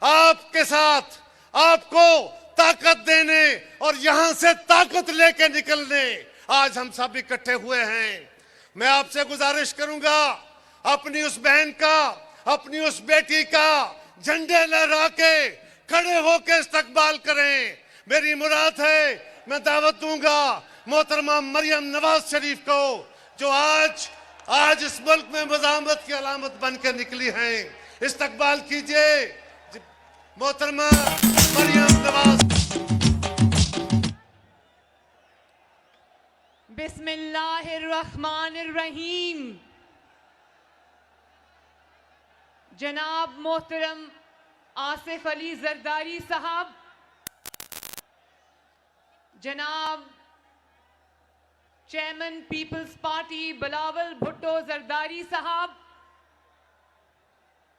आपके साथ, आपको ताकत देने और यहां से ताकत लेके निकलने आज हम सब इकट्ठे हुए हैं। मैं आपसे गुजारिश करूंगा, अपनी उस बहन का, अपनी उस बेटी का झंडे लहरा के खड़े होकर इस्तकबाल करें। मेरी मुराद है, मैं दावत दूंगा मोहतरमा मरियम नवाज शरीफ को, जो आज इस मुल्क में मज़ामत की अलामत बनकर निकली हैं। इस्तकबाल कीजिए मोहतरमा मरियम नवाज। बिस्मिल्लाहिर्रहमानिर्रहीम। जनाब मोहतरम आसिफ अली जरदारी साहब, जनाब chairman peoples party Bilawal Bhutto Zardari साहब,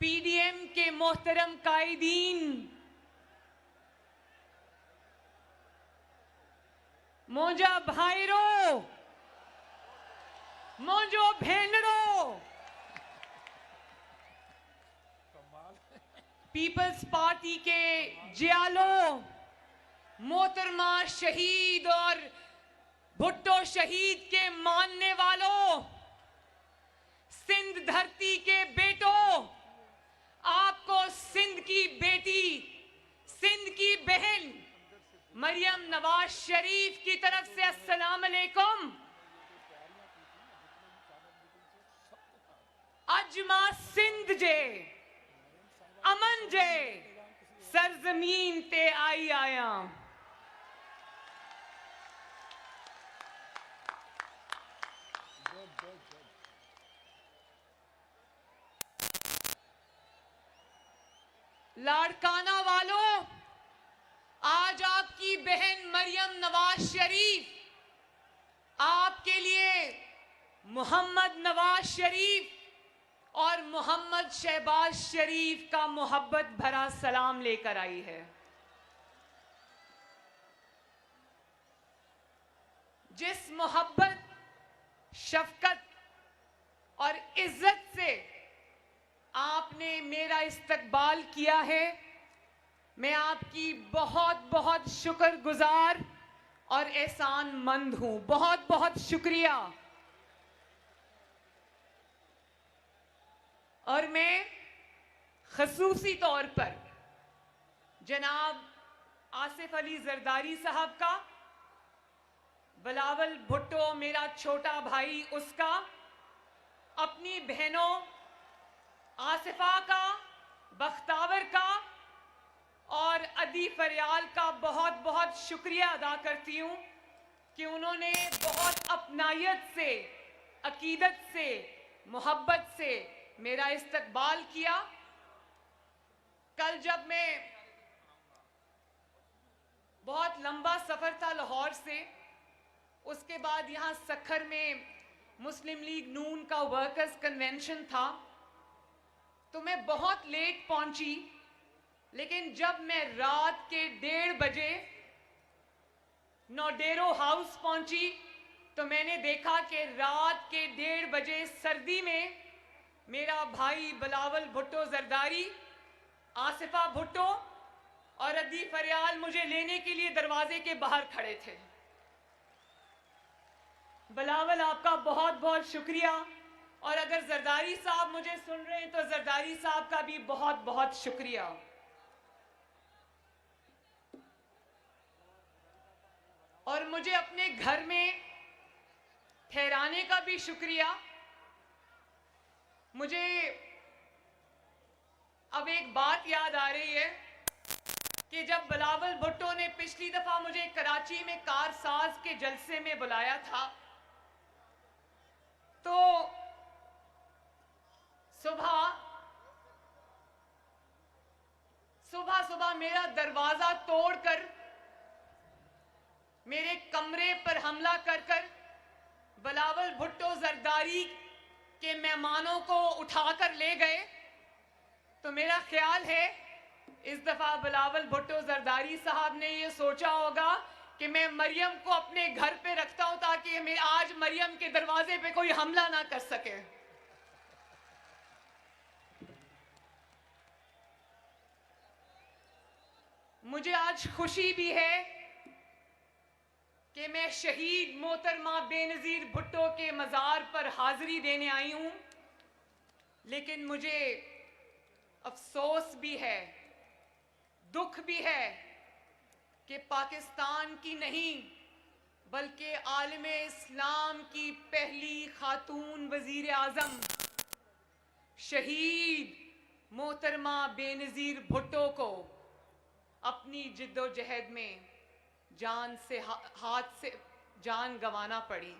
पीडीएम के मोहतरम कायदीन, मोजा भाईरो, मोजो भेंडरो, पीपल्स पार्टी के जियालो, मोहतरमा शहीद और भुट्टो शहीद के मानने वालों, सिंध धरती के बेटों, आपको सिंध की बेटी, सिंध की बहन मरियम नवाज शरीफ की तरफ से अस्सलाम अलैकुम। अजमा सिंध जे अमन जे सरजमीन ते आई आया। लाड़काना वालों, आज आपकी बहन मरियम नवाज शरीफ आपके लिए मोहम्मद नवाज शरीफ और मोहम्मद शहबाज शरीफ का मोहब्बत भरा सलाम लेकर आई है। जिस मोहब्बत, शफकत और इज्जत से आपने मेरा इस्तकबाल किया है, मैं आपकी बहुत बहुत शुक्रगुजार और एहसानमंद हूं। बहुत बहुत शुक्रिया। और मैं खसूसी तौर पर जनाब आसिफ अली जरदारी साहब का, बिलावल भुट्टो मेरा छोटा भाई उसका, अपनी बहनों आसिफा का, बख्तावर का और अदी फरियाल का बहुत बहुत शुक्रिया अदा करती हूँ कि उन्होंने बहुत अपनायत से, अकीदत से, मोहब्बत से मेरा इस्तकबाल किया। कल जब मैं, बहुत लंबा सफ़र था लाहौर से, उसके बाद यहाँ सखर में मुस्लिम लीग नून का वर्कर्स कन्वेंशन था, तो मैं बहुत लेट पहुंची। लेकिन जब मैं रात के 1:30 बजे नोडेरो हाउस पहुंची तो मैंने देखा कि रात के 1:30 बजे सर्दी में मेरा भाई बिलावल भुट्टो जरदारी, आसिफा भुट्टो और अदी फरियाल मुझे लेने के लिए दरवाजे के बाहर खड़े थे। बिलावल, आपका बहुत बहुत शुक्रिया। और अगर जरदारी साहब मुझे सुन रहे हैं तो जरदारी साहब का भी बहुत बहुत शुक्रिया। और मुझे अपने घर में ठहराने का भी शुक्रिया। मुझे अब एक बात याद आ रही है कि जब बिलावल भुट्टो ने पिछली दफा मुझे कराची में कारसाज के जलसे में बुलाया था, तो सुबह मेरा दरवाजा तोड़कर मेरे कमरे पर हमला कर बिलावल भुट्टो जरदारी के मेहमानों को उठाकर ले गए। तो मेरा ख्याल है इस दफा बिलावल भुट्टो जरदारी साहब ने ये सोचा होगा कि मैं मरियम को अपने घर पे रखता हूं ताकि मैं आज मरियम के दरवाजे पे कोई हमला ना कर सके। मुझे आज खुशी भी है कि मैं शहीद मोहतरमा बेनज़ीर भुट्टो के मज़ार पर हाज़िरी देने आई हूँ, लेकिन मुझे अफसोस भी है, दुख भी है कि पाकिस्तान की नहीं बल्कि आलमे इस्लाम की पहली खातून वज़ीर आज़म शहीद मोहतरमा बेनज़ीर भुट्टो को अपनी जिद्दोजहद में हाथ से जान गंवाना पड़ी।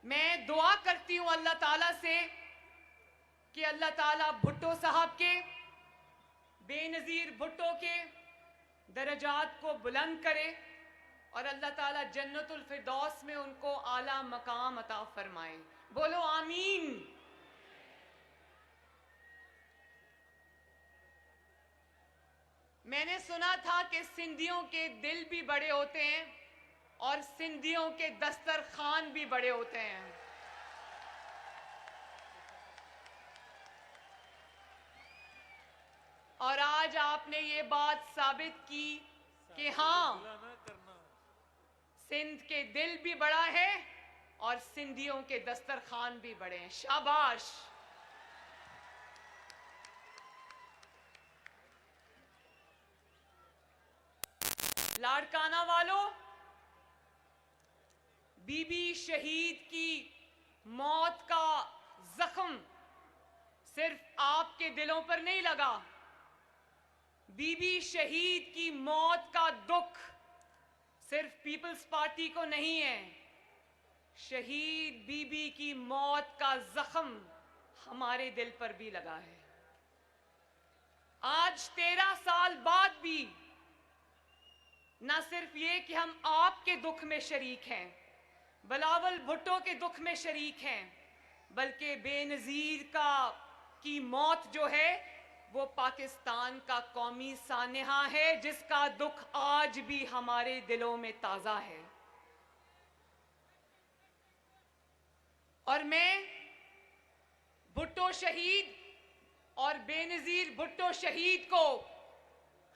मैं दुआ करती हूँ अल्लाह ताला से कि अल्लाह ताला भुट्टो साहब के, बेनज़ीर भुट्टो के दरजात को बुलंद करे और अल्लाह ताला जन्नतुल फिरदौस में उनको आला मकाम अता फरमाए। बोलो आमीन। मैंने सुना था कि सिंधियों के दिल भी बड़े होते हैं और सिंधियों के दस्तरखान भी बड़े होते हैं। और आज आपने ये बात साबित की कि हाँ, सिंध के दिल भी बड़ा है और सिंधियों के दस्तरखान भी बड़े हैं। शाबाश। लाड़काना वालों, बीबी शहीद की मौत का जख्म सिर्फ आपके दिलों पर नहीं लगा। बीबी शहीद की मौत का दुख सिर्फ पीपल्स पार्टी को नहीं है, शहीद बीबी की मौत का जख्म हमारे दिल पर भी लगा है। आज 13 साल बाद भी ना सिर्फ ये कि हम आपके दुख में शरीक हैं, बिलावल भुट्टो के दुख में शरीक हैं, बल्कि बेनज़ीर की मौत जो है वो पाकिस्तान का कौमी सान्हा है, जिसका दुख आज भी हमारे दिलों में ताज़ा है। और मैं भुट्टो शहीद और बेनज़ीर भुट्टो शहीद को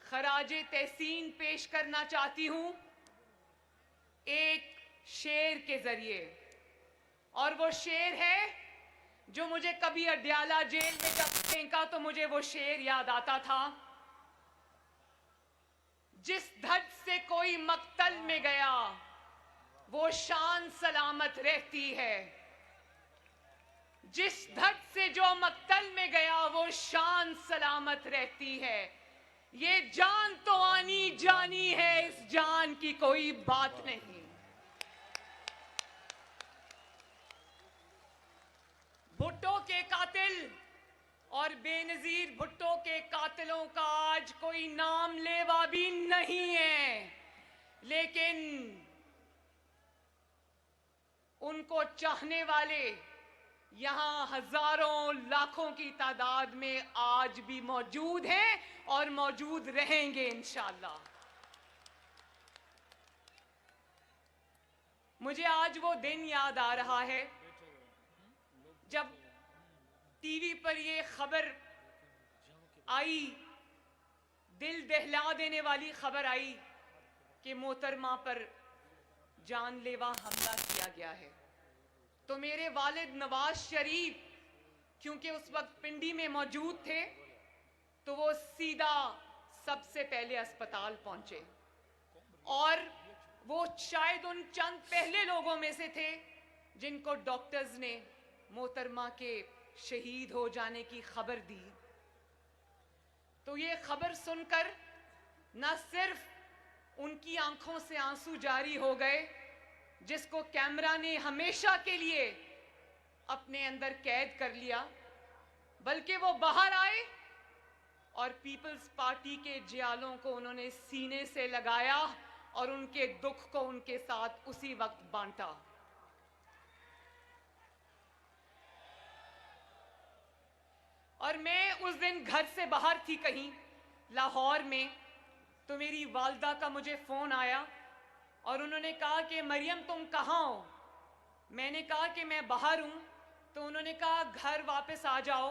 खराजे तहसीन पेश करना चाहती हूं एक शेर के जरिए। और वो शेर है जो मुझे कभी अड्याला जेल में जब फेंका तो मुझे वो शेर याद आता था। जिस धड़ से कोई मक्तल में गया वो शान सलामत रहती है। जिस धड़ से जो मक्तल में गया वो शान सलामत रहती है। ये जान तो आनी जानी है, इस जान की कोई बात नहीं। भुट्टो के कातिल और बेनज़ीर भुट्टो के कातिलों का आज कोई नाम लेवा भी नहीं है, लेकिन उनको चाहने वाले यहां हजारों लाखों की तादाद में आज भी मौजूद हैं और मौजूद रहेंगे इंशाअल्लाह। मुझे आज वो दिन याद आ रहा है जब टीवी पर ये खबर आई, दिल दहला देने वाली खबर आई कि मोहतरमा पर जानलेवा हमला किया गया है। तो मेरे वालिद नवाज शरीफ क्योंकि उस वक्त पिंडी में मौजूद थे, तो वो सीधा सबसे पहले अस्पताल पहुंचे और वो शायद उन चंद पहले लोगों में से थे जिनको डॉक्टर्स ने मोहतरमा के शहीद हो जाने की खबर दी। तो ये खबर सुनकर न सिर्फ उनकी आंखों से आंसू जारी हो गए, जिसको कैमरा ने हमेशा के लिए अपने अंदर कैद कर लिया, बल्कि वो बाहर आए और पीपल्स पार्टी के जियालों को उन्होंने सीने से लगाया और उनके दुख को उनके साथ उसी वक्त बांटा। और मैं उस दिन घर से बाहर थी कहीं लाहौर में, तो मेरी वालदा का मुझे फ़ोन आया और उन्होंने कहा कि मरियम तुम कहाँ हो? मैंने कहा कि मैं बाहर हूँ। तो उन्होंने कहा घर वापस आ जाओ,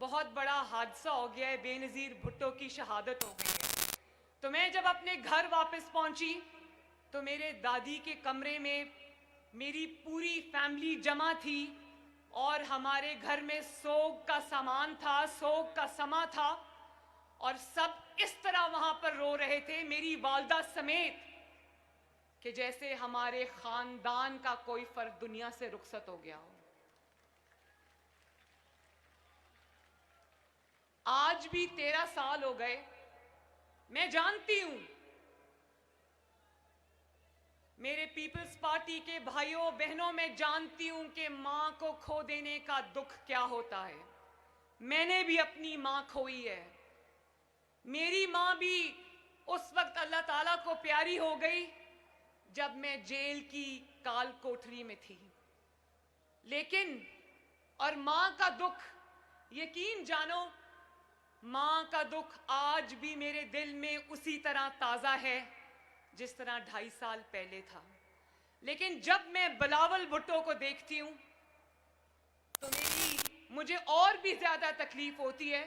बहुत बड़ा हादसा हो गया है, बेनज़ीर भुट्टो की शहादत हो गई है। तो मैं जब अपने घर वापस पहुंची तो मेरे दादी के कमरे में मेरी पूरी फैमिली जमा थी और हमारे घर में सोग का सामान था, सोग का समा था और सब इस तरह वहां पर रो रहे थे, मेरी वालदा समेत, कि जैसे हमारे खानदान का कोई फर्द दुनिया से रुखसत हो गया हो। आज भी 13 साल हो गए। मैं जानती हूं मेरे पीपल्स पार्टी के भाइयों बहनों, मैं जानती हूं कि मां को खो देने का दुख क्या होता है। मैंने भी अपनी मां खोई है। मेरी मां भी उस वक्त अल्लाह ताला को प्यारी हो गई जब मैं जेल की काल कोठरी में थी। लेकिन और मां का दुख, यकीन जानो, मां का दुख आज भी मेरे दिल में उसी तरह ताजा है जिस तरह 2.5 साल पहले था। लेकिन जब मैं बिलावल भुट्टो को देखती हूं तो मुझे और भी ज्यादा तकलीफ होती है,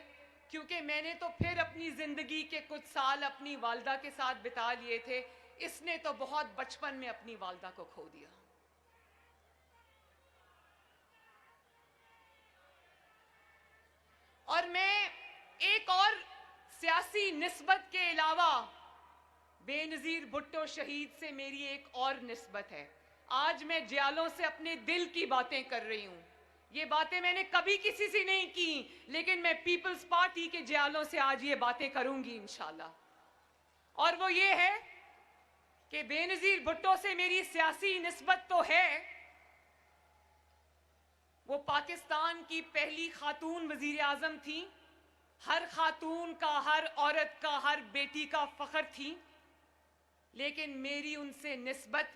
क्योंकि मैंने तो फिर अपनी जिंदगी के कुछ साल अपनी वालदा के साथ बिता लिए थे। इसने तो बहुत बचपन में अपनी वालदा को खो दिया। और मैं एक और सियासी निस्बत के अलावा बेनज़ीर भुट्टो शहीद से मेरी एक और निस्बत है। आज मैं जियालों से अपने दिल की बातें कर रही हूं। ये बातें मैंने कभी किसी से नहीं की, लेकिन मैं पीपल्स पार्टी के जियालों से आज ये बातें करूंगी इंशाल्लाह। और वो ये है कि बेनज़ीर भुट्टो से मेरी सियासी निस्बत तो है, वो पाकिस्तान की पहली खातून वजीर आजम थी। हर खातून का, हर औरत का, हर बेटी का फख्र थी। लेकिन मेरी उनसे निस्बत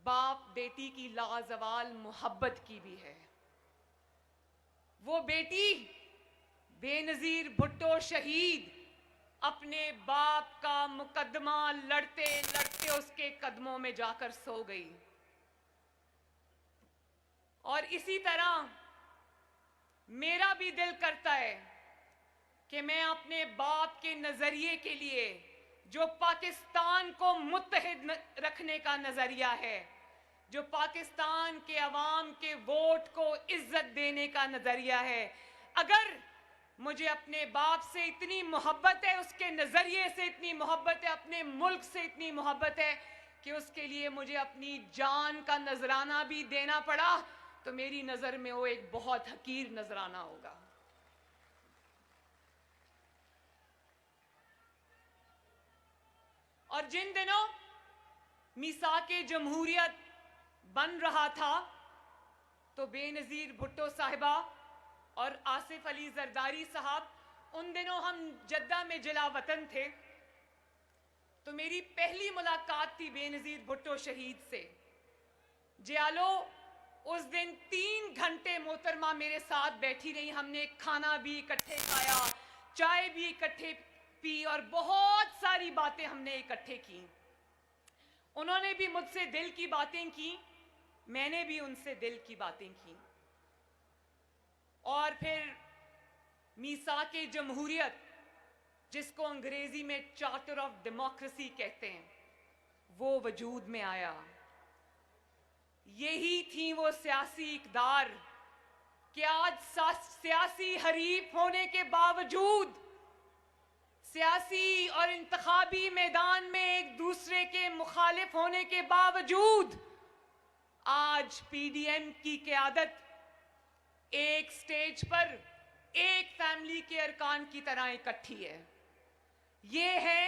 बाप बेटी की लाजवाल मोहब्बत की भी है। वो बेटी बेनज़ीर भुट्टो शहीद अपने बाप का मुकदमा लड़ते लड़ते उसके कदमों में जाकर सो गई। और इसी तरह मेरा भी दिल करता है कि मैं अपने बाप के नजरिए के लिए, जो पाकिस्तान को मुत्तहिद रखने का नजरिया है, जो पाकिस्तान के अवाम के वोट को इज्जत देने का नजरिया है, अगर मुझे अपने बाप से इतनी मोहब्बत है, उसके नजरिए से इतनी मोहब्बत है, अपने मुल्क से इतनी मोहब्बत है कि उसके लिए मुझे अपनी जान का नजराना भी देना पड़ा, तो मेरी नजर में वो एक बहुत हकीर नजराना होगा। और जिन दिनों मीसाके जमहूरियत बन रहा था तो बेनज़ीर भुट्टो साहिबा और आसिफ अली जरदारी साहब, उन दिनों हम जद्दा में जिला वतन थे। तो मेरी पहली मुलाकात थी बेनज़ीर भुट्टो शहीद से। जियालो उस दिन 3 घंटे मोहतरमा मेरे साथ बैठी रही। हमने खाना भी इकट्ठे खाया, चाय भी इकट्ठे पी और बहुत सारी बातें हमने इकट्ठे की। उन्होंने भी मुझसे दिल की बातें की, मैंने भी उनसे दिल की बातें की। और फिर मीसाके जमहूरियत, जिसको अंग्रेजी में चार्टर ऑफ डेमोक्रेसी कहते हैं, वो वजूद में आया। यही थी वो सियासी इक़दार कि आज सियासी हरीफ होने के बावजूद, सियासी और इंतखाबी मैदान में एक दूसरे के मुखालिफ होने के बावजूद, आज पीडीएम की क़यादत एक स्टेज पर एक फैमिली के अरकान की तरह इकट्ठी है। ये है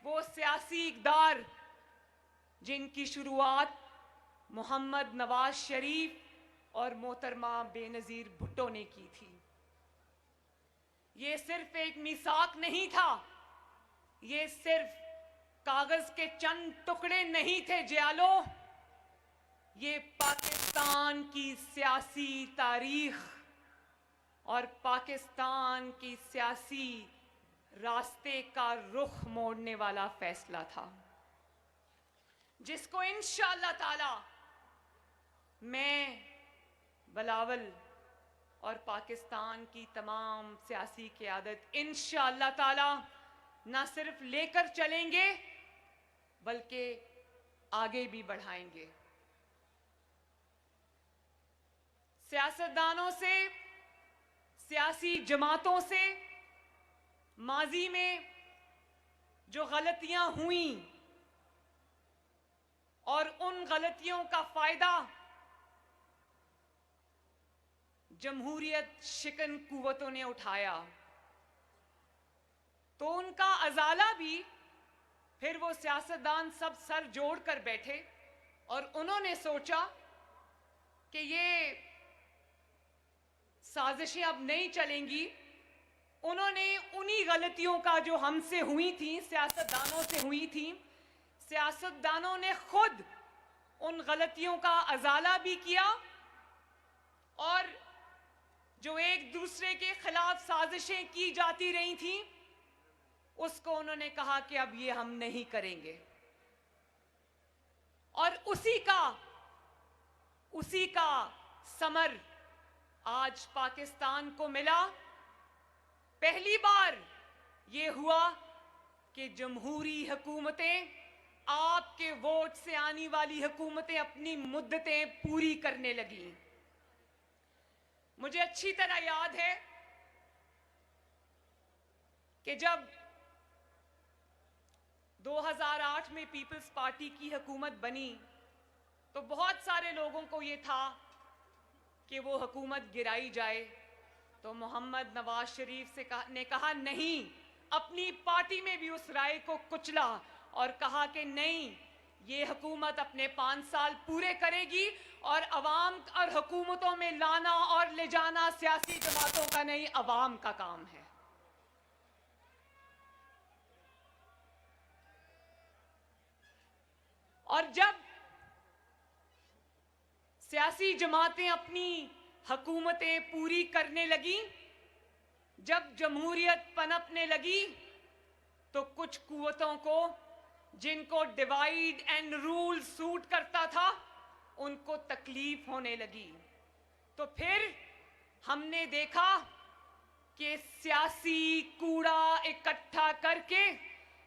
वो सियासी इक़दार जिनकी शुरुआत मोहम्मद नवाज शरीफ और मोहतरमा बेनज़ीर भुट्टो ने की थी। ये सिर्फ एक मिसाक नहीं था, ये सिर्फ कागज के चंद टुकड़े नहीं थे जियालो, ये पाकिस्तान की सियासी तारीख और पाकिस्तान की सियासी रास्ते का रुख मोड़ने वाला फैसला था, जिसको इंशाअल्लाह ताला मैं, बिलावल और पाकिस्तान की तमाम सियासी क़यादत इंशाअल्लाह ताला ना सिर्फ लेकर चलेंगे बल्कि आगे भी बढ़ाएंगे। सियासतदानों से, सियासी जमातों से माजी में जो गलतियां हुई और उन गलतियों का फायदा जमहूरियत शिकन कुव्वतों ने उठाया, तो उनका अजाला भी फिर वो सियासतदान सब सर जोड़ कर बैठे और उन्होंने सोचा कि ये साजिशें अब नहीं चलेंगी। उन्होंने उन्हीं गलतियों का जो हमसे हुई थी, सियासतदानों से हुई थी, सियासतदानों ने खुद उन गलतियों का अजाला भी किया और जो एक दूसरे के खिलाफ साजिशें की जाती रही थी उसको उन्होंने कहा कि अब ये हम नहीं करेंगे। और उसी का समर आज पाकिस्तान को मिला। पहली बार ये हुआ कि जमहूरी हुकूमतें, आपके वोट से आने वाली हुकूमतें अपनी मुद्दतें पूरी करने लगी। मुझे अच्छी तरह याद है कि जब 2008 में पीपल्स पार्टी की हुकूमत बनी तो बहुत सारे लोगों को ये था कि वो हुकूमत गिराई जाए, तो मोहम्मद नवाज शरीफ ने कहा नहीं, अपनी पार्टी में भी उस राय को कुचला और कहा कि नहीं, ये हुकूमत अपने 5 साल पूरे करेगी और अवाम और हुकूमतों में लाना और ले जाना सियासी जमातों का नहीं, अवाम का काम है। और जब सियासी जमातें अपनी हुकूमतें पूरी करने लगी, जब जमहूरियत पनपने लगी, तो कुछ कुव्वतों को, जिनको डिवाइड एंड रूल सूट करता था, उनको तकलीफ होने लगी। तो फिर हमने देखा कि सियासी कूड़ा इकट्ठा करके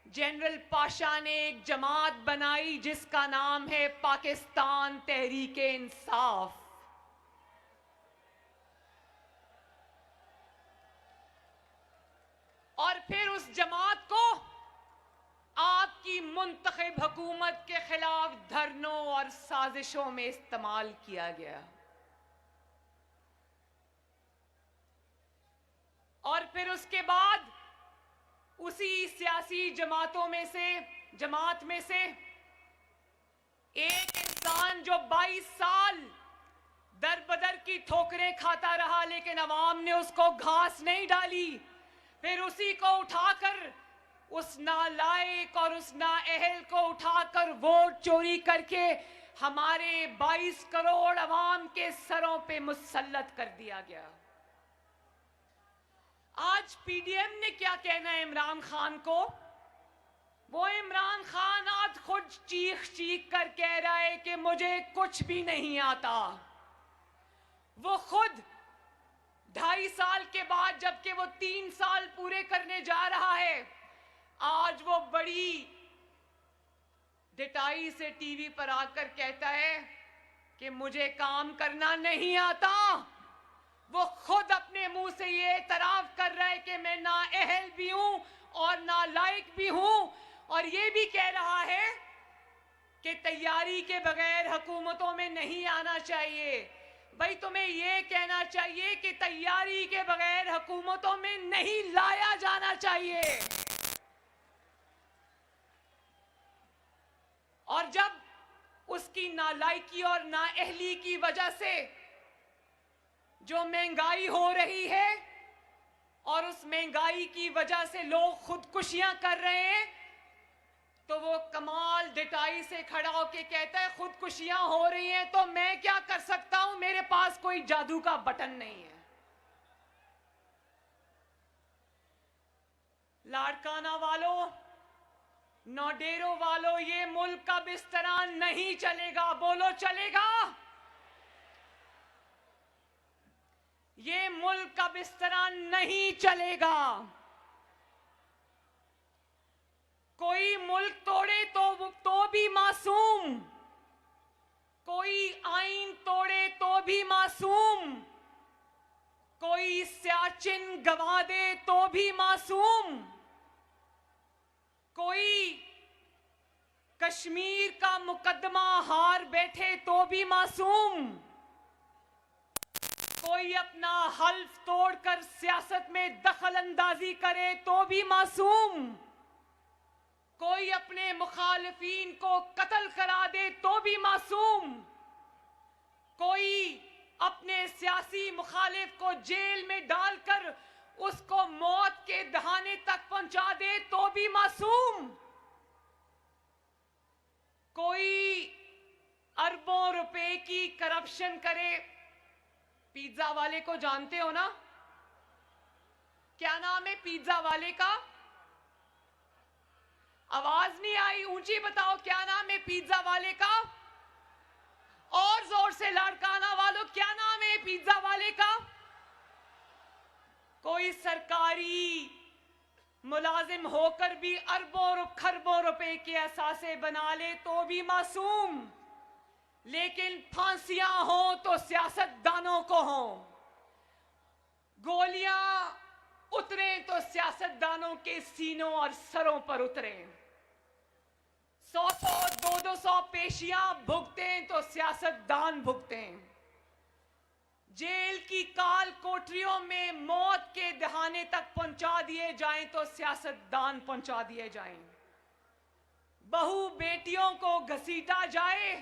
जनरल पाशा ने एक जमात बनाई जिसका नाम है पाकिस्तान तहरीके इंसाफ। और फिर उस जमात को आपकी मुंतखब हुकूमत के खिलाफ धरनों और साजिशों में इस्तेमाल किया गया। और फिर उसके बाद उसी सियासी जमात में से एक इंसान जो 22 साल दर बदर की ठोकरें खाता रहा लेकिन अवाम ने उसको घास नहीं डाली, फिर उसी को उठाकर, उस नालायक और उस नाअहल को उठाकर वोट चोरी करके हमारे 22 करोड़ अवाम के सरों पे मुसल्लत कर दिया गया। आज पीडीएम ने क्या कहना है इमरान खान को? वो इमरान खान आज खुद चीख कर कह रहा है कि मुझे कुछ भी नहीं आता। वो खुद 2.5 साल के बाद, जबकि वो 3 साल पूरे करने जा रहा है, आज वो बड़ी डिटाई से टीवी पर आकर कहता है कि मुझे काम करना नहीं आता। वो खुद अपने मुंह से ये एतराफ कर रहा है कि मैं नाअहल भी हूं और नालायक भी हूं, और ये भी कह रहा है कि तैयारी के बगैर हुकूमतों में नहीं आना चाहिए। भाई, तुम्हें ये कहना चाहिए कि तैयारी के बगैर हुकूमतों में नहीं लाया जाना चाहिए। और जब उसकी नालायकी और नाअहली की वजह से जो महंगाई हो रही है और उस महंगाई की वजह से लोग खुदकुशियां कर रहे हैं, तो वो कमाल डिटाई से खड़ा होके कहता है खुदकुशियां हो रही हैं तो मैं क्या कर सकता हूं, मेरे पास कोई जादू का बटन नहीं है। लाड़काना वालों, नौडेरों वालों, ये मुल्क अब इस तरह नहीं चलेगा। बोलो चलेगा? ये मुल्क अब इस तरह नहीं चलेगा। कोई मुल्क तोड़े तो भी मासूम, कोई आईन तोड़े तो भी मासूम, कोई सियाचिन गवा दे तो भी मासूम, कोई कश्मीर का मुकदमा हार बैठे तो भी मासूम, कोई अपना हल्फ तोड़कर सियासत में दखल अंदाजी करे तो भी मासूम, कोई अपने मुखालिफिन को कत्ल करा दे तो भी मासूम, कोई अपने सियासी मुखालिफ को जेल में डालकर उसको मौत के दहाने तक पहुंचा दे तो भी मासूम, कोई अरबों रुपए की करप्शन करे। पिज्जा वाले को जानते हो ना? क्या नाम है पिज्जा वाले का? आवाज नहीं आई, ऊंची बताओ क्या नाम है पिज्जा वाले का? और जोर से लाड़काना वालों, क्या नाम है पिज्जा वाले का? कोई सरकारी मुलाजिम होकर भी अरबों खरबों रुपए के असासे बना ले तो भी मासूम, लेकिन फांसियां हो तो सियासतदानों को हो, गोलियां उतरे तो सियासतदानों के सीनों और सरों पर उतरे, 100 200 पेशियां भुगतें तो सियासतदान भुगतें, जेल की काल कोठरियों में मौत के दहाने तक पहुंचा दिए जाएं तो सियासतदान पहुंचा दिए जाएं, बहू बेटियों को घसीटा जाए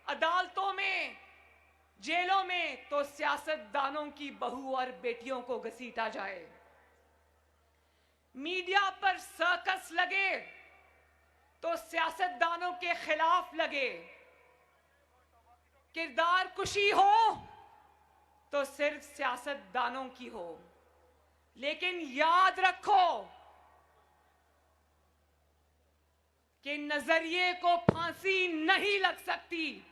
अदालतों में, जेलों में, तो सियासतदानों की बहू और बेटियों को घसीटा जाए, मीडिया पर सर्कस लगे तो सियासतदानों के खिलाफ लगे, किरदार कुशी हो तो सिर्फ सियासतदानों की हो। लेकिन याद रखो कि नजरिए को फांसी नहीं लग सकती,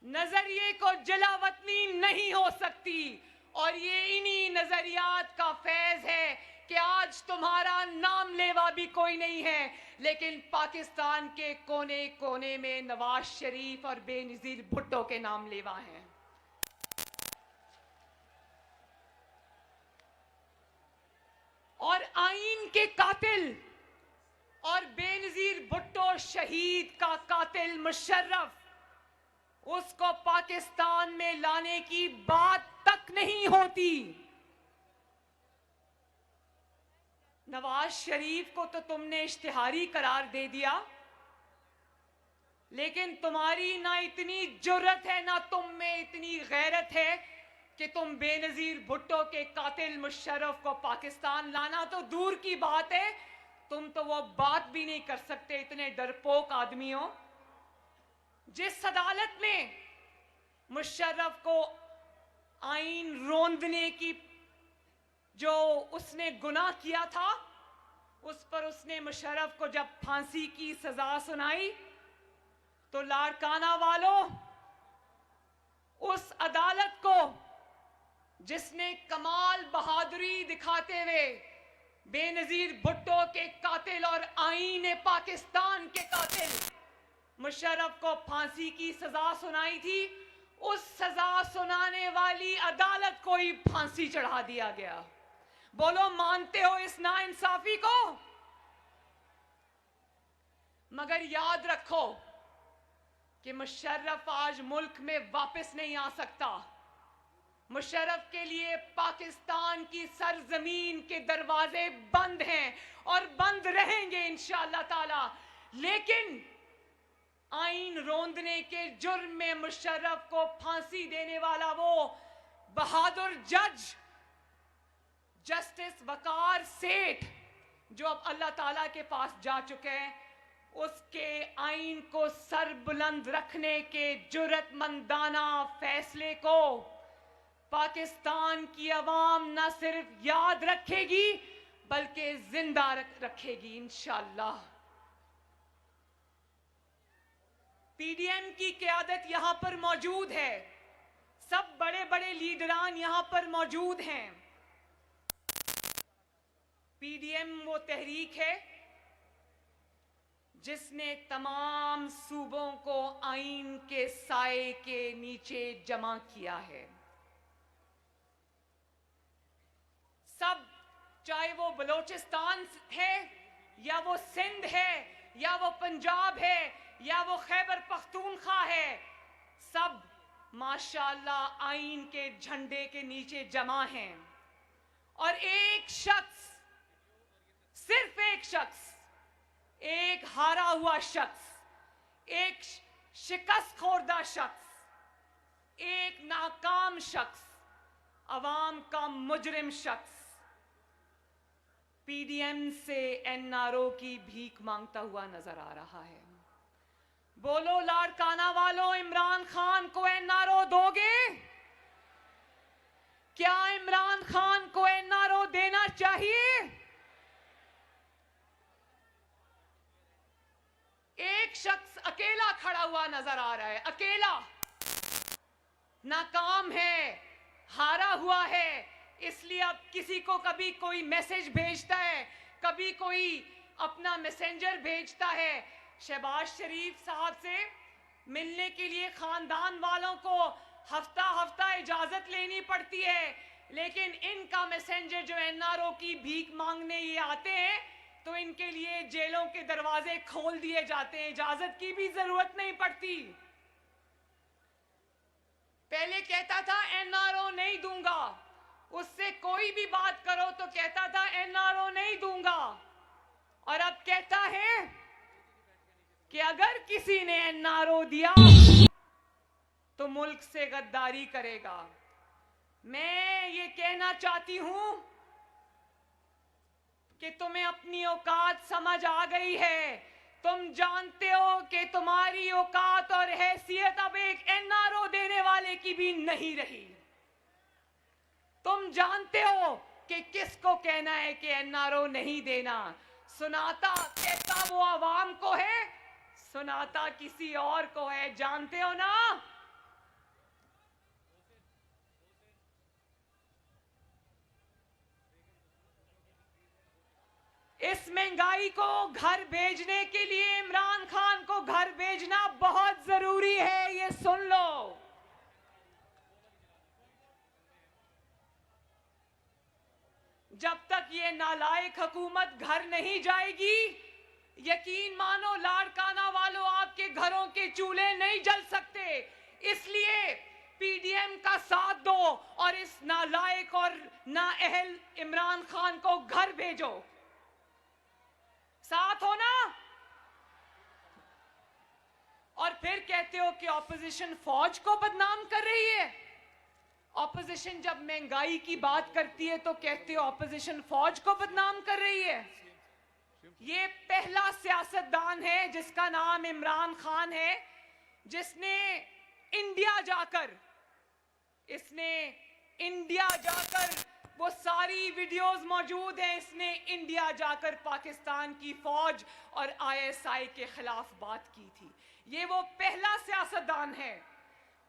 नजरिए को जलावतनी नहीं हो सकती, और ये इन्हीं नजरियात का फैज है कि आज तुम्हारा नाम लेवा भी कोई नहीं है, लेकिन पाकिस्तान के कोने कोने में नवाज शरीफ और बेनजीर भुट्टो के नाम लेवा हैं। और आईन के कातिल और बेनजीर भुट्टो शहीद का कातिल मुशर्रफ, उसको पाकिस्तान में लाने की बात तक नहीं होती। नवाज शरीफ को तो तुमने इश्तिहारी करार दे दिया, लेकिन तुम्हारी ना इतनी जुर्रत है, ना तुम में इतनी गैरत है कि तुम बेनजीर भुट्टो के कातिल मुशर्रफ को पाकिस्तान लाना तो दूर की बात है, तुम तो वो बात भी नहीं कर सकते, इतने डरपोक आदमी हो। जिस अदालत में मुशर्रफ को आईन रोंदने की जो उसने गुनाह किया था, उस पर उसने मुशर्रफ को जब फांसी की सजा सुनाई तो लाड़काना वालों, उस अदालत को जिसने कमाल बहादुरी दिखाते हुए बेनजीर भुट्टो के कातिल और आईन पाकिस्तान के कातिल मुशर्रफ को फांसी की सजा सुनाई थी, उस सजा सुनाने वाली अदालत को ही फांसी चढ़ा दिया गया। बोलो, मानते हो इस नाइंसाफी को? मगर याद रखो कि मुशर्रफ आज मुल्क में वापस नहीं आ सकता। मुशर्रफ के लिए पाकिस्तान की सरजमीन के दरवाजे बंद हैं और बंद रहेंगे इंशाअल्लाह ताला। लेकिन आईन रोंदने के जुर्म में मुशर्रफ को फांसी देने वाला वो बहादुर जज जस्टिस वकार सेठ, जो अब अल्लाह ताला के पास जा चुके हैं, उसके आईन को सर बुलंद रखने के जुर्रतमंदाना फैसले को पाकिस्तान की अवाम न सिर्फ याद रखेगी बल्कि जिंदा रखेगी इंशाअल्लाह। पीडीएम की क़यादत यहां पर मौजूद है, सब बड़े बड़े लीडरान यहां पर मौजूद हैं। पीडीएम वो तहरीक है जिसने तमाम सूबों को आईन के साए के नीचे जमा किया है। सब, चाहे वो बलोचिस्तान है या वो सिंध है या वो पंजाब है या वो खैबर पख्तूनख्वा है, सब माशाअल्लाह आईन के झंडे के नीचे जमा हैं। और एक शख्स, सिर्फ एक शख्स, एक हारा हुआ शख्स, एक शिकस्त खोरदा शख्स, एक नाकाम शख्स, अवाम का मुजरिम शख्स पीडीएम से एनआरओ की भीख मांगता हुआ नजर आ रहा है। बोलो लाड़काना वालों, इमरान खान को एनआरओ दोगे? क्या इमरान खान को एनआरओ देना चाहिए? एक शख्स अकेला खड़ा हुआ नजर आ रहा है, अकेला, नाकाम है, हारा हुआ है। इसलिए अब किसी को कभी कोई मैसेज भेजता है, कभी कोई अपना मैसेंजर भेजता है। शहबाज शरीफ साहब से मिलने के लिए खानदान वालों को हफ्ता हफ्ता इजाजत लेनी पड़ती है, लेकिन इनका मैसेंजर जो एनआरओ की भीख मांगने ये आते हैं तो इनके लिए जेलों के दरवाजे खोल दिए जाते हैं, इजाजत की भी जरूरत नहीं पड़ती। पहले कहता था एनआरओ नहीं दूंगा, उससे कोई भी बात करो तो कहता था एनआरओ नहीं दूंगा, और अब कहता है कि अगर किसी ने एनआरओ दिया तो मुल्क से गद्दारी करेगा। मैं ये कहना चाहती हूं कि तुम्हें अपनी औकात समझ आ गई है। तुम जानते हो कि तुम्हारी औकात और हैसियत अब एक एनआरओ देने वाले की भी नहीं रही। तुम जानते हो कि किसको कहना है कि एनआरओ नहीं देना। सुनाता कहता वो आवाम को है, सुनाता किसी और को है, जानते हो ना। इस महंगाई को घर भेजने के लिए इमरान खान को घर भेजना बहुत जरूरी है, ये सुन लो। जब तक ये नालायक हुकूमत घर नहीं जाएगी, यकीन मानो लाड़काना वालों, आपके घरों के चूल्हे नहीं जल सकते। इसलिए पीडीएम का साथ दो और इस नालायक और नाअहल इमरान खान को घर भेजो। साथ हो ना। और फिर कहते हो कि ऑपोजिशन फौज को बदनाम कर रही है। ऑपोजिशन जब महंगाई की बात करती है तो कहते हो ऑपोजिशन फौज को बदनाम कर रही है। ये पहला सियासतदान है जिसका नाम इमरान खान है, जिसने इंडिया जाकर, वो सारी वीडियोस मौजूद हैं, इसने इंडिया जाकर पाकिस्तान की फौज और आईएसआई के खिलाफ बात की थी। ये वो पहला सियासतदान है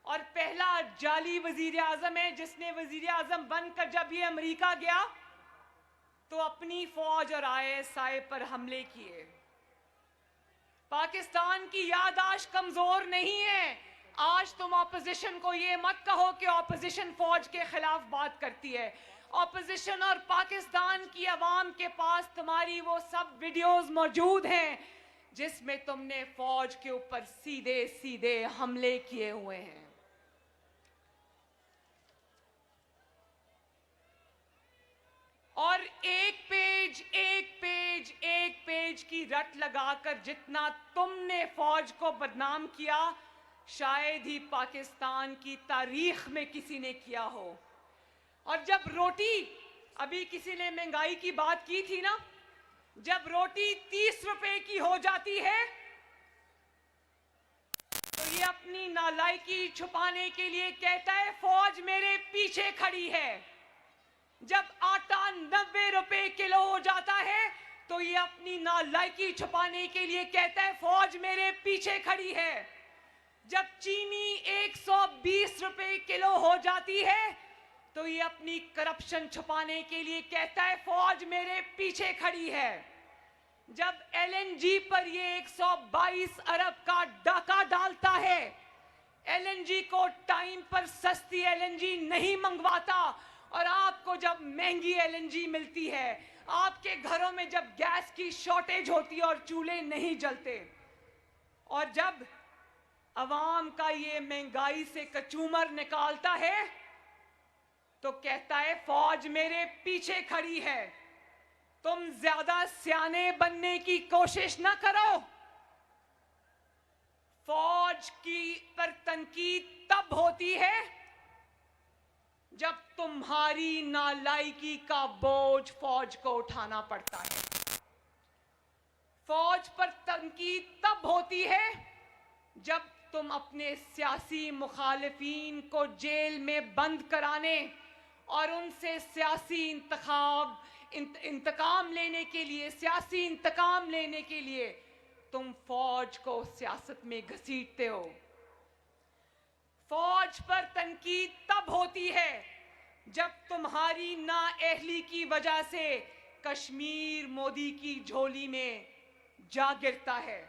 और पहला जाली वजीर आजम है जिसने वजीर आजम बनकर जब ये अमेरिका गया तो अपनी फौज और आईएसआई पर हमले किए। पाकिस्तान की याददाश्त कमजोर नहीं है। आज तुम ऑपोजिशन को ये मत कहो कि ऑपोजिशन फौज के खिलाफ बात करती है। ऑपोजिशन और पाकिस्तान की आवाम के पास तुम्हारी वो सब वीडियोस मौजूद हैं जिसमें तुमने फौज के ऊपर सीधे सीधे हमले किए हुए हैं। और एक पेज की रट लगाकर जितना तुमने फौज को बदनाम किया, शायद ही पाकिस्तान की तारीख में किसी ने किया हो। और जब रोटी, अभी किसी ने महंगाई की बात की थी ना, जब रोटी 30 रुपए की हो जाती है तो ये अपनी नालायकी छुपाने के लिए कहता है फौज मेरे पीछे खड़ी है। जब आटा 90 रुपए किलो हो जाता है तो ये अपनी नालायकी छुपाने के लिए कहता है फौज मेरे पीछे खड़ी है। जब चीनी 120 रुपए किलो हो जाती है तो ये अपनी करप्शन छुपाने के लिए कहता है फौज मेरे पीछे खड़ी है। जब एलएनजी पर ये 122 अरब का डाका डालता है, एलएनजी को टाइम पर सस्ती एलएनजी नहीं मंगवाता, और आपको जब महंगी एलएनजी मिलती है, आपके घरों में जब गैस की शॉर्टेज होती है और चूल्हे नहीं जलते, और जब अवाम का ये महंगाई से कचूमर निकालता है तो कहता है फौज मेरे पीछे खड़ी है। तुम ज्यादा सियाने बनने की कोशिश ना करो। फौज की पर तनकीद तब होती है जब तुम्हारी नालायकी का बोझ फौज को उठाना पड़ता है। फौज पर तनकीद तब होती है जब तुम अपने सियासी मुखालिफिन को जेल में बंद कराने और उनसे सियासी इंतकाम लेने के लिए, सियासी इंतकाम लेने के लिए तुम फौज को सियासत में घसीटते हो। फौज पर तनकीद तब होती है जब तुम्हारी नाअहली की वजह से कश्मीर मोदी की झोली में जा गिरता है।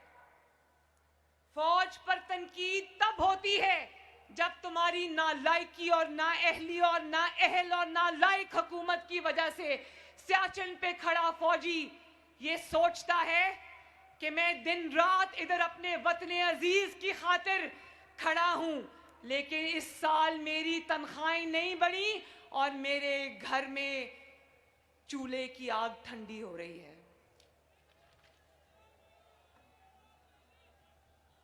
फौज पर तनकीद तब होती है जब तुम्हारी नालायकी और नाअहली और नाअहल और नालायक हुकूमत की वजह से सियाचिन पे खड़ा फौजी ये सोचता है कि मैं दिन रात इधर अपने वतन अजीज की खातिर खड़ा हूं, लेकिन इस साल मेरी तनख्वाहें नहीं बढ़ी और मेरे घर में चूल्हे की आग ठंडी हो रही है।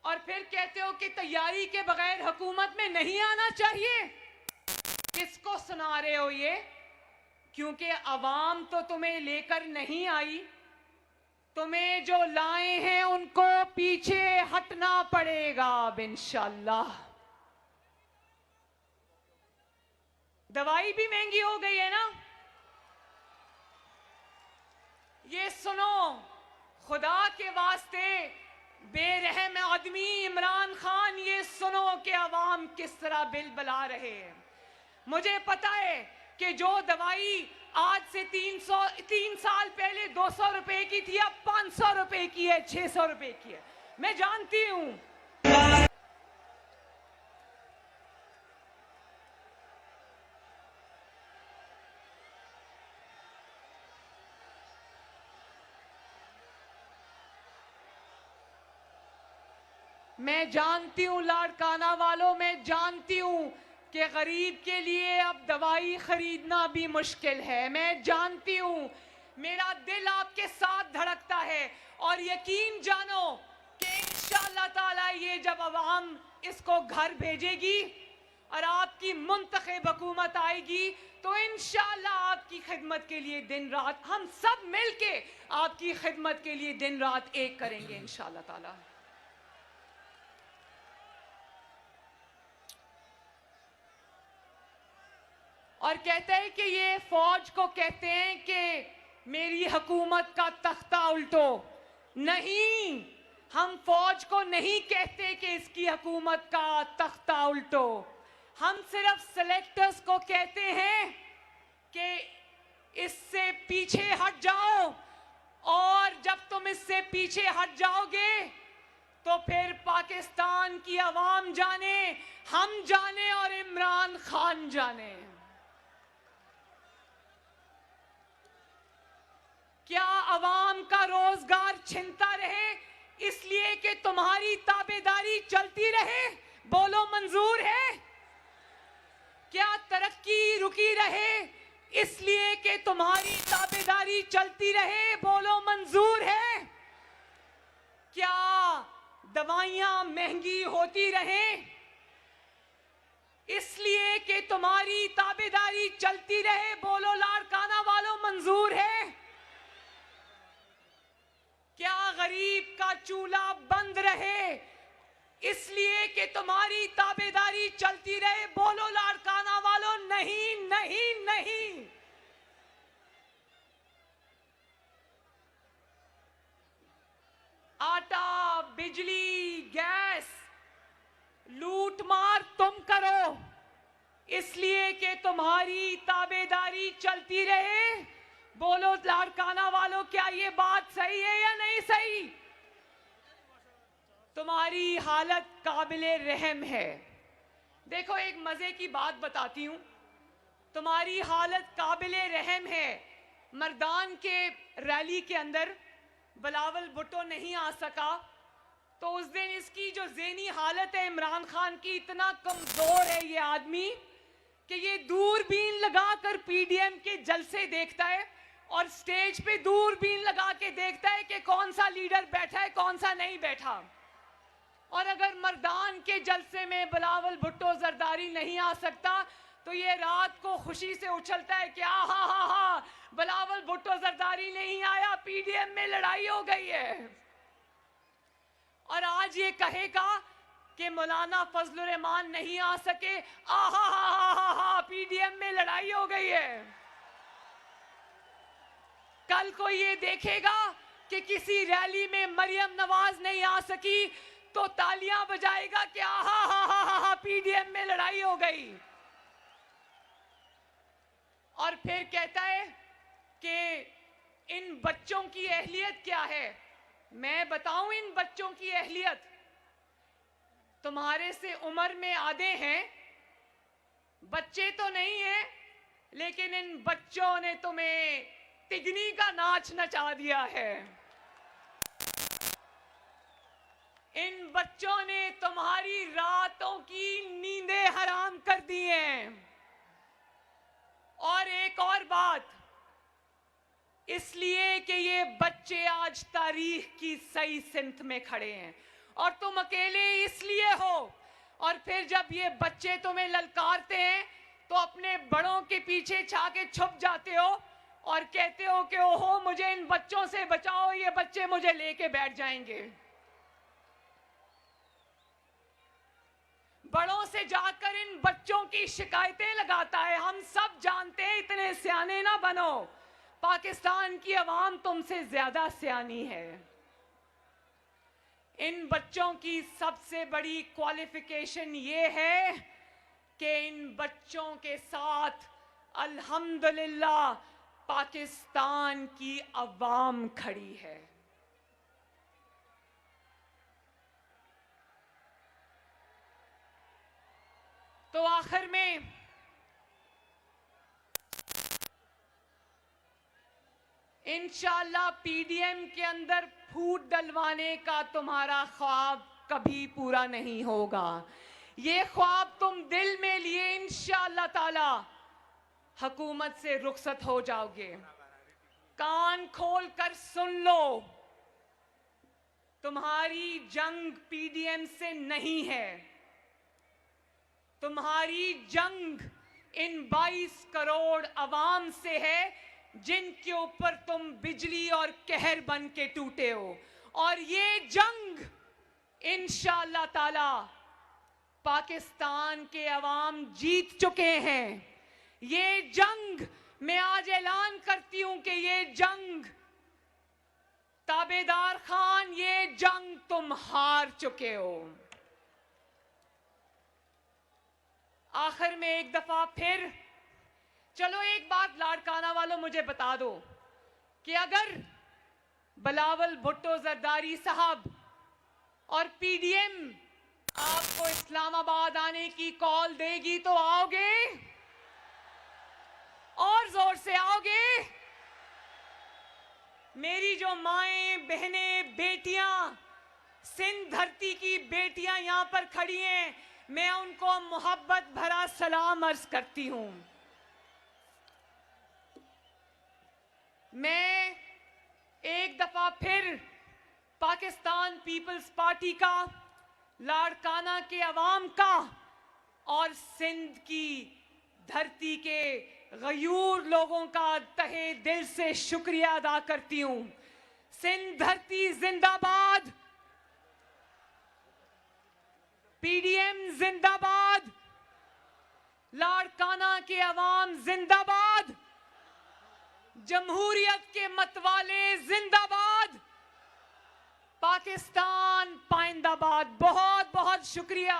और फिर कहते हो कि तैयारी के बगैर हुकूमत में नहीं आना चाहिए। किसको सुना रहे हो ये? क्योंकि अवाम तो तुम्हें लेकर नहीं आई, तुम्हें जो लाए हैं उनको पीछे हटना पड़ेगा अब इंशाअल्लाह। दवाई भी महंगी हो गई है ना? ये सुनो, खुदा के वास्ते बेरहम आदमी इमरान खान, ये सुनो कि अवाम किस तरह बिल बला रहे हैं। मुझे पता है कि जो दवाई आज से 3 साल पहले 200 रुपए की थी, अब 500 रुपए की है, 600 रुपए की है। मैं जानती हूं। मैं जानती हूं लाड़काना वालों, मैं जानती हूं कि गरीब के लिए अब दवाई खरीदना भी मुश्किल है। मैं जानती हूं, मेरा दिल आपके साथ धड़कता है और यकीन जानो कि इंशाअल्लाह ताला ये जब अवाम इसको घर भेजेगी और आपकी मुंतखब हुकूमत आएगी तो इंशाअल्लाह आपकी खिदमत के लिए दिन रात हम सब मिलके आपकी खिदमत के लिए दिन रात एक करेंगे इंशाअल्लाह ताला। और कहते हैं कि ये फौज को कहते हैं कि मेरी हुकूमत का तख्ता उल्टो। नहीं, हम फौज को नहीं कहते कि इसकी हुकूमत का तख्ता उल्टो। हम सिर्फ सेलेक्टर्स को कहते हैं कि इससे पीछे हट जाओ, और जब तुम इससे पीछे हट जाओगे तो फिर पाकिस्तान की आवाम जाने, हम जाने और इमरान खान जाने। क्या अवाम का रोजगार छिनता रहे इसलिए कि तुम्हारी ताबेदारी चलती रहे? बोलो मंजूर है? क्या तरक्की रुकी रहे इसलिए कि तुम्हारी ताबेदारी चलती रहे? बोलो मंजूर है? क्या दवाइयां महंगी होती रहे इसलिए कि तुम्हारी ताबेदारी चलती रहे? बोलो लाड़काना वालों, मंजूर है? क्या गरीब का चूल्हा बंद रहे इसलिए कि तुम्हारी ताबेदारी चलती रहे? बोलो लाड़काना वालों, नहीं नहीं नहीं। आटा, बिजली, गैस, लूट मार तुम करो, इसलिए कि तुम्हारी ताबेदारी चलती रहे। बोलो लाड़काना वालों, क्या ये बात सही है या नहीं सही? तुम्हारी हालत काबिले रहम है। देखो, एक मजे की बात बताती हूं, तुम्हारी हालत काबिले रहम है। मर्दान के रैली के अंदर बिलावल भुट्टो नहीं आ सका, तो उस दिन इसकी जो ज़हनी हालत है इमरान खान की, इतना कमजोर है ये आदमी कि ये दूरबीन लगाकर पीडीएम के जलसे देखता है और स्टेज पे दूरबीन लगा के देखता है कि कौन सा लीडर बैठा है, कौन सा नहीं बैठा। और अगर मर्दान के जलसे में बिलावल भुट्टो जरदारी नहीं आ सकता, तो ये रात को खुशी से उछलता है कि हा बिलावल भुट्टो जरदारी नहीं आया, पीडीएम में लड़ाई हो गई है। और आज ये कहेगा कि मौलाना फजलुर रहमान नहीं आ सके, पीडीएम में लड़ाई हो गई है। कल को ये देखेगा कि किसी रैली में मरियम नवाज नहीं आ सकी, तो तालियां बजाएगा कि पीडीएम में लड़ाई हो गई। और फिर कहता है कि इन बच्चों की अहलियत क्या है। मैं बताऊं इन बच्चों की अहलियत, तुम्हारे से उम्र में आधे हैं, बच्चे तो नहीं हैं, लेकिन इन बच्चों ने तुम्हें तिगनी का नाच नचा दिया है। इन बच्चों ने तुम्हारी रातों की नींदें हराम कर दी हैं। और एक और बात, इसलिए कि ये बच्चे आज तारीख की सही सिमत में खड़े हैं और तुम अकेले इसलिए हो। और फिर जब ये बच्चे तुम्हें ललकारते हैं तो अपने बड़ों के पीछे छाके छुप जाते हो और कहते हो कि ओहो मुझे इन बच्चों से बचाओ, ये बच्चे मुझे लेके बैठ जाएंगे। बड़ों से जाकर इन बच्चों की शिकायतें लगाता है। हम सब जानते हैं, इतने सियाने ना बनो, पाकिस्तान की अवाम तुमसे ज्यादा सियानी है। इन बच्चों की सबसे बड़ी क्वालिफिकेशन ये है कि इन बच्चों के साथ अल्हम्दुलिल्लाह पाकिस्तान की अवाम खड़ी है। तो आखिर में इंशाअल्लाह पीडीएम के अंदर फूट डलवाने का तुम्हारा ख्वाब कभी पूरा नहीं होगा। ये ख्वाब तुम दिल में लिए इंशाअल्लाह ताला हुकूमत से रुखसत हो जाओगे। कान खोल कर सुन लो, तुम्हारी जंग पीडीएम से नहीं है, तुम्हारी जंग इन 22 करोड़ अवाम से है जिनके ऊपर तुम बिजली और कहर बन के टूटे हो। और ये जंग इंशाअल्लाह ताला पाकिस्तान के अवाम जीत चुके हैं। ये जंग मैं आज ऐलान करती हूं कि ये जंग ताबेदार खान, ये जंग तुम हार चुके हो। आखिर में एक दफा फिर चलो एक बात लाड़काना वालों मुझे बता दो कि अगर बिलावल भुट्टो जरदारी साहब और पीडीएम आपको इस्लामाबाद आने की कॉल देगी तो आओगे? और जोर से आओगे? मेरी जो माएं, बहनें, बेटियां, सिंध धरती की बेटियां यहां पर खड़ी हैं, मैं उनको मोहब्बत भरा सलाम अर्ज करती हूं। मैं एक दफा फिर पाकिस्तान पीपल्स पार्टी का, लाड़काना के अवाम का और सिंध की धरती के गयूर लोगों का तहे दिल से शुक्रिया अदा करती हूं। सिंध धरती जिंदाबाद, पीडीएम जिंदाबाद, लाड़काना के अवाम जिंदाबाद, जमहूरियत के मतवाले जिंदाबाद, पाकिस्तान पाइंदाबाद। बहुत बहुत शुक्रिया।